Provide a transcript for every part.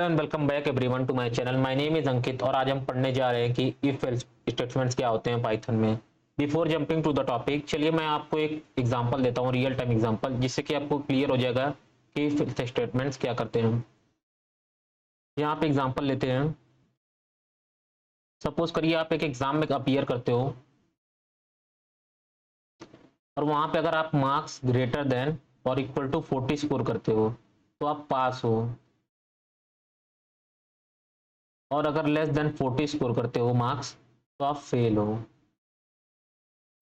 And welcome back everyone to my channel. My name is Ankit और आज हम पढ़ने जा रहे हैं कि इफ एल्स स्टेटमेंट्स क्या होते हैं पाइथन में। Before jumping to the topic, चलिए मैं आपको एक एग्जांपल देता हूँ, रियल टाइम एग्जांपल, जिससे कि आपको क्लियर हो जाएगा कि इफ स्टेटमेंट्स क्या करते हैं। यहाँ पे एग्जांपल लेते हैं। सपोज करिए आप एक एग्जाम में अपीयर करते हो और वहां पे अगर आप मार्क्स ग्रेटर देन और इक्वल टू 40 स्कोर करते हो तो आप पास हो, और अगर लेस देन 40 स्कोर करते हो मार्क्स तो आप फेल हो।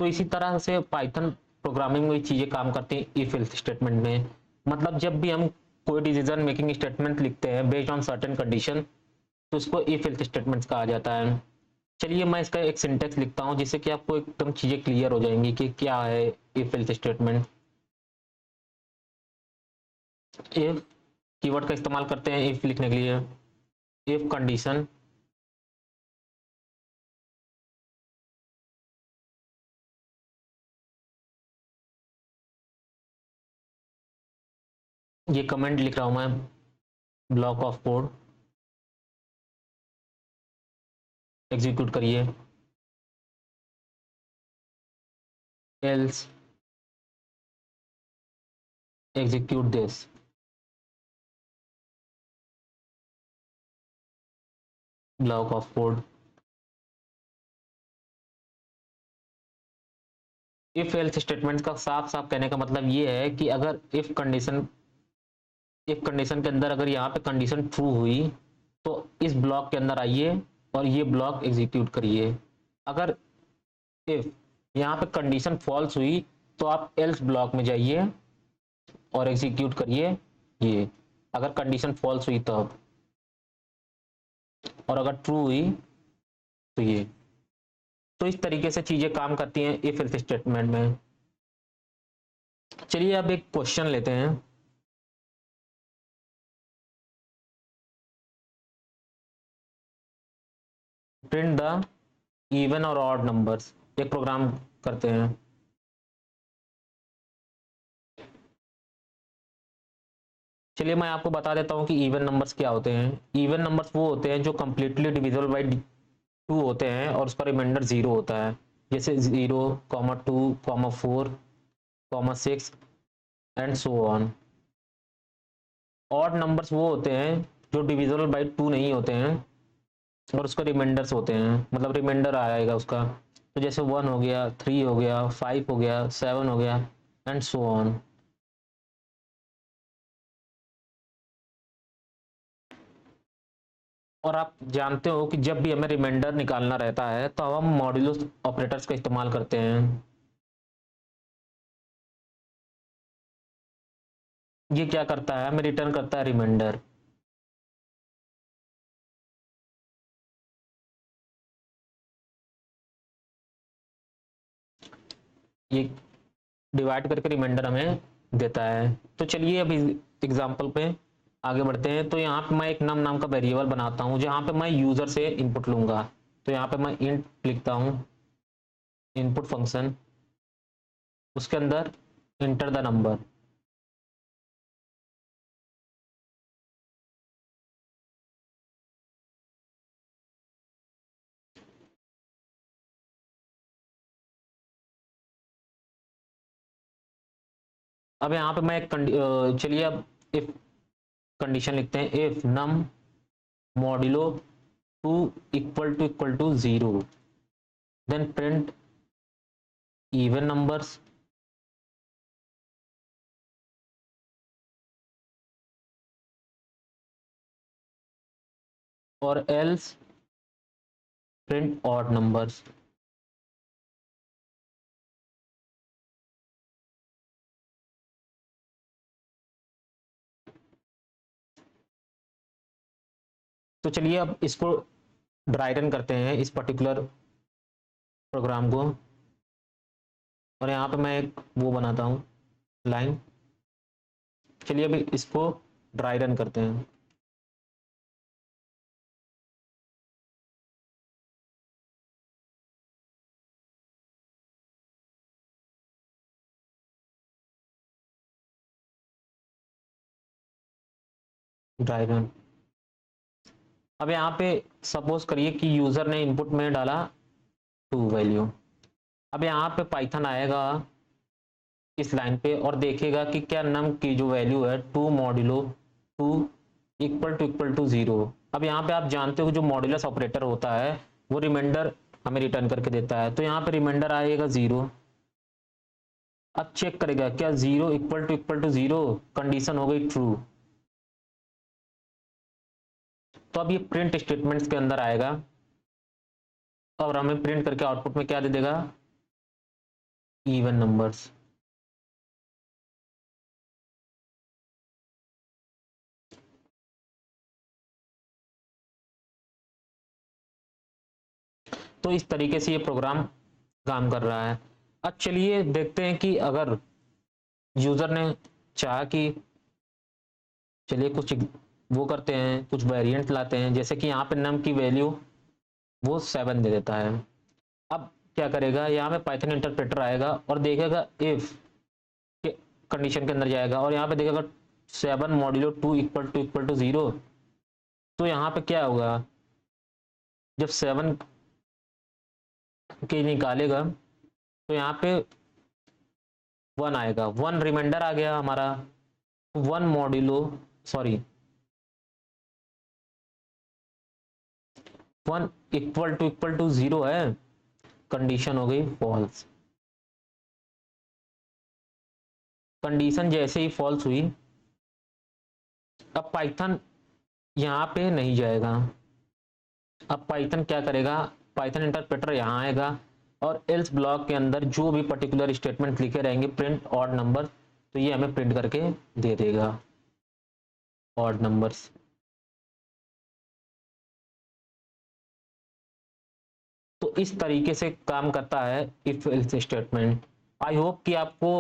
तो इसी तरह से पाइथन प्रोग्रामिंग में चीजें काम करती हैं इफ एल्स स्टेटमेंट में। मतलब जब भी हम कोई डिसीजन मेकिंग स्टेटमेंट लिखते हैं बेस्ड ऑन सर्टेन कंडीशन, तो उसको इफ एल्स स्टेटमेंट्स कहा जाता है। चलिए मैं इसका एक सिंटेक्स लिखता हूं जिससे कि आपको एकदम चीजें क्लियर हो जाएंगी कि क्या है if else statement. If keyword का इस्तेमाल करते हैं इफ लिखने के लिए। इफ कंडीशन, ये कमेंट लिख रहा हूं मैं, ब्लॉक ऑफ कोड एग्जीक्यूट करिए। Else execute this. Block of code. If else statement का साफ साफ कहने का मतलब ये है कि अगर इफ कंडीशन के अंदर अगर यहाँ पे कंडीशन ट्रू हुई तो इस ब्लॉक के अंदर आइए और ये ब्लॉक एग्जीक्यूट करिए। अगर इफ यहाँ पे कंडीशन फॉल्स हुई तो आप एल्स ब्लॉक में जाइए और एग्जीक्यूट करिए ये, अगर कंडीशन फॉल्स हुई तब, और अगर ट्रू हुई तो ये। तो इस तरीके से चीजें काम करती हैं इफ एल्स स्टेटमेंट में। चलिए अब एक क्वेश्चन लेते हैं। प्रिंट द इवन और ऑड नंबर्स, एक प्रोग्राम करते हैं। चलिए मैं आपको बता देता हूं कि इवन नंबर्स क्या होते हैं। इवन नंबर्स वो होते हैं जो कंप्लीटली डिविजिबल बाई 2 होते हैं और उसका रिमाइंडर 0 होता है, जैसे 0, 2, 4, 6 and so on. Odd numbers वो होते हैं जो डिविजिबल बाई 2 नहीं होते हैं और उसका रिमाइंडर्स होते हैं, मतलब रिमाइंडर आएगा उसका। तो जैसे 1 हो गया, 3 हो गया, 5 हो गया, 7 हो गया एंड सो ऑन। और आप जानते हो कि जब भी हमें रिमाइंडर निकालना रहता है तो हम मॉड्यूलो ऑपरेटर्स का इस्तेमाल करते हैं। ये क्या करता है, हमें रिटर्न करता है रिमाइंडर। ये डिवाइड करके रिमाइंडर हमें देता है। तो चलिए अभी एग्जांपल पे आगे बढ़ते हैं। तो यहाँ पे मैं एक नम नाम का वेरिएबल बनाता हूँ जहाँ पे मैं यूजर से इनपुट लूंगा। तो यहाँ पे मैं इंट लिखता हूँ, इनपुट फंक्शन, उसके अंदर इंटर द नंबर। अब यहाँ पे मैं एक चलिए अब इफ कंडीशन लिखते हैं। If num modulo 2 equal to 0, then print even numbers और एल्स प्रिंट ऑड नंबर्स। तो चलिए अब इसको ड्राई रन करते हैं इस पर्टिकुलर प्रोग्राम को, और यहाँ पे मैं एक वो बनाता हूँ लाइन। चलिए अभी इसको ड्राई रन करते हैं। Dry run. अब यहाँ पे सपोज करिए कि यूजर ने इनपुट में डाला 2 वैल्यू। अब यहाँ पे पाइथन आएगा इस लाइन पे और देखेगा कि क्या नम की जो वैल्यू है 2 मॉड्यूलो 2 इक्वल टू 0। अब यहाँ पे आप जानते हो कि जो मॉड्यूलस ऑपरेटर होता है वो रिमाइंडर हमें रिटर्न करके देता है, तो यहाँ पे रिमाइंडर आएगा 0। अब चेक करेगा क्या 0 इक्वल टू 0, कंडीशन हो गई ट्रू। तो अब ये प्रिंट स्टेटमेंट्स के अंदर आएगा और हमें प्रिंट करके आउटपुट में क्या दे देगा, इवन नंबर्स। तो इस तरीके से ये प्रोग्राम काम कर रहा है। अब चलिए देखते हैं कि अगर यूजर ने चाहा कि चलिए कुछ वो करते हैं, कुछ वेरिएंट लाते हैं, जैसे कि यहाँ पे नम की वैल्यू वो 7 दे देता है। अब क्या करेगा, यहाँ पे पाइथन इंटरप्रेटर आएगा और देखेगा इफ के कंडीशन के अंदर जाएगा और यहाँ पे देखेगा 7 मॉड्यूलो 2 इक्वल टू 0। तो यहाँ पे क्या होगा, जब 7 के निकालेगा तो यहाँ पे 1 आएगा, 1 रिमाइंडर आ गया हमारा, 1 मॉड्यूलो सॉरी 1 इक्वल टू 0 है, कंडीशन हो गई फॉल्स। कंडीशन जैसे ही फॉल्स हुई, अब पाइथन यहाँ पे नहीं जाएगा। अब पाइथन क्या करेगा, पाइथन इंटरप्रेटर यहाँ आएगा और एल्स ब्लॉक के अंदर जो भी पर्टिकुलर स्टेटमेंट लिखे रहेंगे प्रिंट ऑड नंबर, तो ये हमें प्रिंट करके दे देगा ऑड नंबर्स। तो इस तरीके से काम करता है if else statement. I hope कि आपको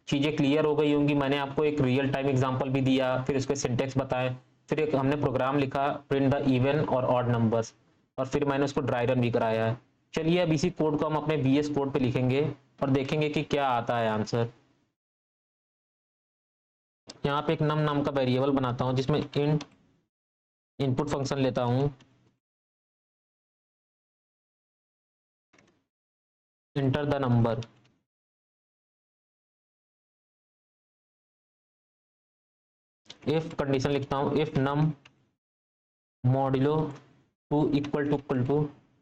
चीज़ें क्लियर हो गई होंगी। मैंने आपको एक रियल टाइम एग्जांपल भी दिया, फिर उसके सिंटेक्स बताए, फिर एक हमने प्रोग्राम लिखा प्रिंट द इवन और ऑड नंबर्स, और फिर मैंने उसको ड्राई रन भी कराया है। चलिए अब इसी कोड को हम अपने VS कोड पे लिखेंगे और देखेंगे कि क्या आता है आंसर। यहाँ पे एक नम नाम का वेरिएबल बनाता हूँ जिसमें इंट इनपुट फंक्शन लेता हूँ, enter the number. If condition लिखता हूँ if num modulo 2 equal to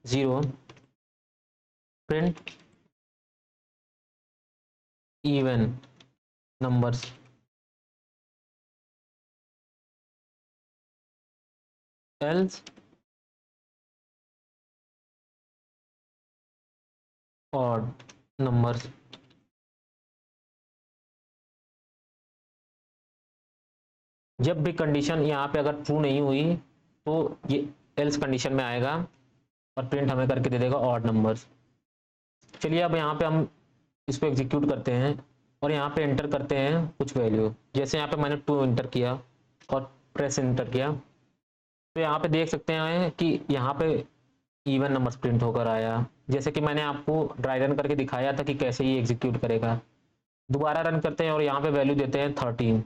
0, print even numbers. Else odd numbers. जब भी कंडीशन यहाँ पे अगर ट्रू नहीं हुई तो ये एल्स कंडीशन में आएगा और प्रिंट हमें करके दे देगा ऑड नंबर्स। चलिए अब यहाँ पे हम इसको एग्जीक्यूट करते हैं और यहाँ पे एंटर करते हैं कुछ वैल्यू, जैसे यहाँ पे मैंने 2 एंटर किया और प्रेस एंटर किया, तो यहाँ पे देख सकते हैं कि यहाँ पे इवन नंबर्स प्रिंट होकर आया, जैसे कि मैंने आपको ड्राई रन करके दिखाया था कि कैसे ये एग्जीक्यूट करेगा। दोबारा रन करते हैं और यहाँ पे वैल्यू देते हैं 13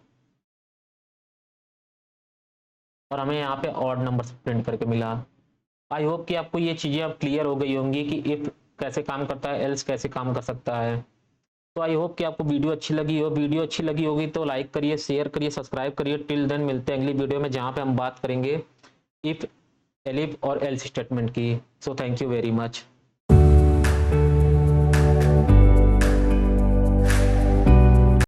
और हमें यहाँ पे ऑड नंबर्स प्रिंट करके मिला। आई होप कि आपको ये चीज़ें अब क्लियर हो गई होंगी कि इफ कैसे काम करता है, एल्स कैसे काम कर सकता है। तो आई होप कि आपको वीडियो अच्छी लगी हो। वीडियो अच्छी लगी होगी तो लाइक करिए, शेयर करिए, सब्सक्राइब करिए। टिल देन मिलते हैं अगली वीडियो में जहाँ पे हम बात करेंगे इफ, एलिफ और एल्स स्टेटमेंट की। So thank you very much.